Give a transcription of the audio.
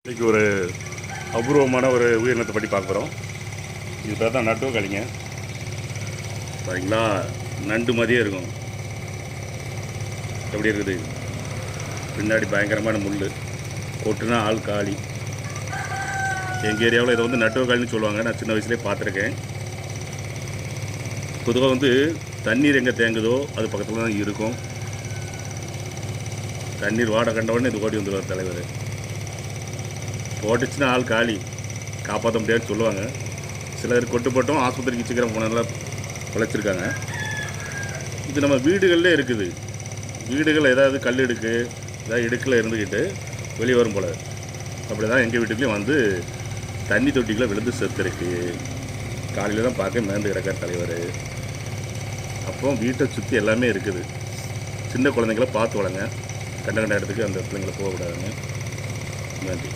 இன்றைக்கி ஒரு அபூர்வமான ஒரு உயிரினத்தை பற்றி பார்க்குறோம். இது பேர் தான் நட்டுவக்காளிங்க. சரிங்களா, நண்டு மாதிரியே இருக்கும். எப்படி இருக்குது, பின்னாடி பயங்கரமான முள், கொட்டுனா ஆள் காலி. எங்கள் ஏரியாவில் இதை நட்டுவக்காளின்னு சொல்லுவாங்க. நான் சின்ன வயசுலேயே பார்த்துருக்கேன். பொதுவாக தண்ணீர் எங்கே தேங்குதோ அது பக்கத்தில் தான் இருக்கும். தண்ணீர் வாட கண்டவுடனே இது ஓடி வந்துடுவார் தலைவர். போட்டுச்சுன்னா ஆள் காலி, காப்பாற்ற முடியாதுன்னு சொல்லுவாங்க. சிலர் கொட்டுப்பட்டும் ஆஸ்பத்திரிக்கு சீக்கிரம் போனதெல்லாம் பிழைச்சிருக்காங்க. இது நம்ம வீடுகளில் இருக்குது. வீடுகள் ஏதாவது கல் இடுக்கு ஏதாவது இடுக்கில் இருந்துக்கிட்டு வெளியே வரும் போல். அப்படி தான் எங்கள் வீட்டுக்குள்ளேயும் தண்ணி தொட்டிக்குள்ளே விழுந்து செத்துருக்கு. காலையில் தான் பார்க்க மேந்து கிடக்கார் தலைவர். அப்புறம் வீட்டை சுற்றி எல்லாமே இருக்குது. சின்ன குழந்தைங்கள பார்த்து வளங்க. கண்ட இடத்துக்கு அந்த பிள்ளைங்களை போகக்கூடாதுங்க. நன்றி.